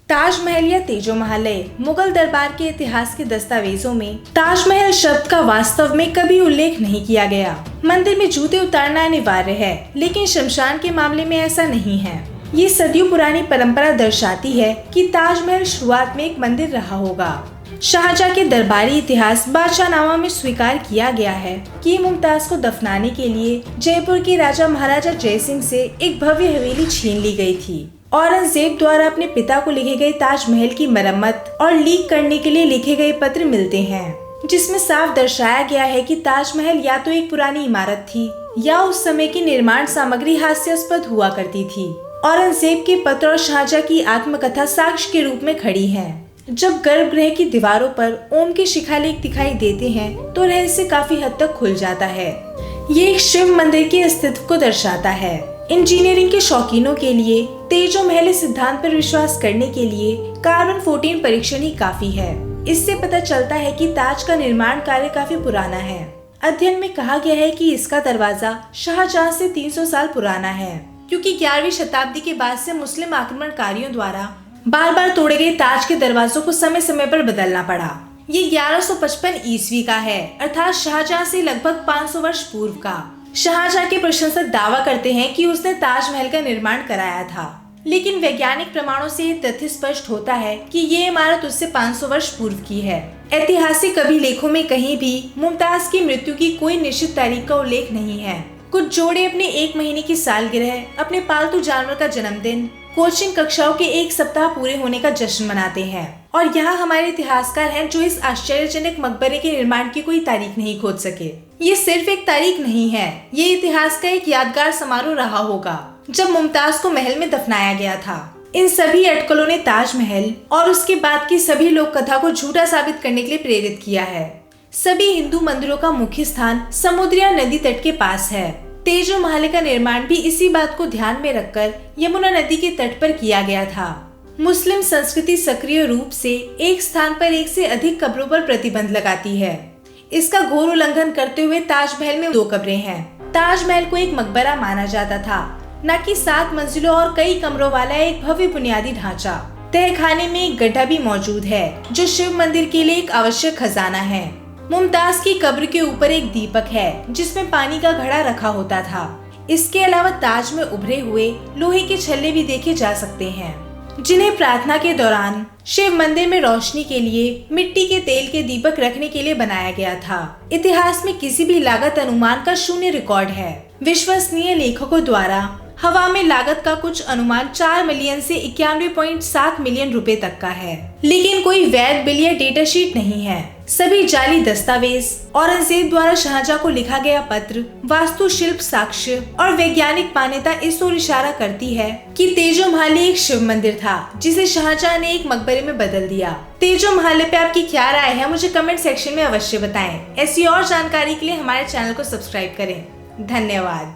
ताजमहल या तेजोमहल मुगल दरबार के इतिहास के दस्तावेजों में ताजमहल शब्द का वास्तव में कभी उल्लेख नहीं किया गया। मंदिर में जूते उतारना अनिवार्य है, लेकिन शमशान के मामले में ऐसा नहीं है। ये सदियों पुरानी परंपरा दर्शाती है कि ताजमहल शुरुआत में एक मंदिर रहा होगा। शाहजहां के दरबारी इतिहास बादशाहनामा में स्वीकार किया गया है कि मुमताज को दफनाने के लिए जयपुर के राजा महाराजा जय सिंह से एक भव्य हवेली छीन ली गई थी। औरंगजेब द्वारा अपने पिता को लिखे गए ताजमहल की मरम्मत और लीक करने के लिए लिखे गए पत्र मिलते हैं, जिसमें साफ दर्शाया गया है कि ताजमहल या तो एक पुरानी इमारत थी या उस समय की निर्माण सामग्री हास्यास्पद हुआ करती थी। औरंगजेब के पत्र और शाहजहां की आत्मकथा साक्ष्य के रूप में खड़ी है। जब गर्भगृह की दीवारों पर ओम के शिलालेख दिखाई देते हैं तो रहस्य काफी हद तक खुल जाता है। ये एक शिव मंदिर के अस्तित्व को दर्शाता है। इंजीनियरिंग के शौकीनों के लिए तेजोमहल सिद्धांत पर विश्वास करने के लिए कार्बन 14 परीक्षण ही काफी है। इससे पता चलता है कि ताज का निर्माण कार्य काफी पुराना है। अध्ययन में कहा गया है कि इसका दरवाजा शाहजहां से 300 साल पुराना है, क्योंकि 11वीं शताब्दी के बाद से मुस्लिम आक्रमणकारियों द्वारा बार बार तोड़े गए ताज के दरवाजों को समय समय पर बदलना पड़ा। ये 1155 ईस्वी का है, अर्थात शाहजहां से लगभग 500 वर्ष पूर्व का। शाहजहां के प्रशंसक दावा करते हैं कि उसने ताजमहल का निर्माण कराया था, लेकिन वैज्ञानिक प्रमाणों से ये तथ्य स्पष्ट होता है कि ये इमारत उससे 500 वर्ष पूर्व की है। ऐतिहासिक अभिलेखों में कहीं भी मुमताज की मृत्यु की कोई निश्चित तारीख का उल्लेख नहीं है। कुछ जोड़े अपने 1 महीने की सालगिरह, अपने पालतू जानवर का जन्मदिन, कोचिंग कक्षाओं के 1 सप्ताह पूरे होने का जश्न मनाते हैं। और यहाँ हमारे इतिहासकार हैं जो इस आश्चर्यजनक मकबरे के निर्माण की कोई तारीख नहीं खोज सके। ये सिर्फ एक तारीख नहीं है, ये इतिहास का एक यादगार समारोह रहा होगा जब मुमताज को महल में दफनाया गया था। इन सभी अटकलों ने ताजमहल और उसके बाद की सभी लोक कथा को झूठा साबित करने के लिए प्रेरित किया है। सभी हिंदू मंदिरों का मुख्य स्थान समुद्र या नदी तट के पास है। तेजोमहल का निर्माण भी इसी बात को ध्यान में रखकर यमुना नदी के तट पर किया गया था। मुस्लिम संस्कृति सक्रिय रूप से एक स्थान पर एक से अधिक कब्रों पर प्रतिबंध लगाती है। इसका घोर उल्लंघन करते हुए ताजमहल में 2 कब्रें हैं। ताजमहल को एक मकबरा माना जाता था, न कि 7 मंजिलों और कई कमरों वाला एक भव्य बुनियादी ढांचा। तहखाने में एक गड्ढा भी मौजूद है, जो शिव मंदिर के लिए एक आवश्यक खजाना है। मुमताज की कब्र के ऊपर एक दीपक है, जिसमें पानी का घड़ा रखा होता था। इसके अलावा ताज में उभरे हुए लोहे के छल्ले भी देखे जा सकते हैं, जिन्हें प्रार्थना के दौरान शिव मंदिर में रोशनी के लिए मिट्टी के तेल के दीपक रखने के लिए बनाया गया था। इतिहास में किसी भी लागत अनुमान का 0 रिकॉर्ड है। विश्वसनीय लेखकों द्वारा हवा में लागत का कुछ अनुमान 4 मिलियन से 91.7 मिलियन रुपए तक का है, लेकिन कोई वैध बिल या डेटा शीट नहीं है। सभी जाली दस्तावेज, औरंगजेब द्वारा शाहजहां को लिखा गया पत्र, वास्तुशिल्प साक्ष्य और वैज्ञानिक मान्यता इस ओर इशारा करती है कि तेजोमहल एक शिव मंदिर था, जिसे शाहजहां ने एक मकबरे में बदल दिया। तेजोमहल पे आपकी क्या राय है, मुझे कमेंट सेक्शन में अवश्य बताएं। ऐसी और जानकारी के लिए हमारे चैनल को सब्सक्राइब करें। धन्यवाद।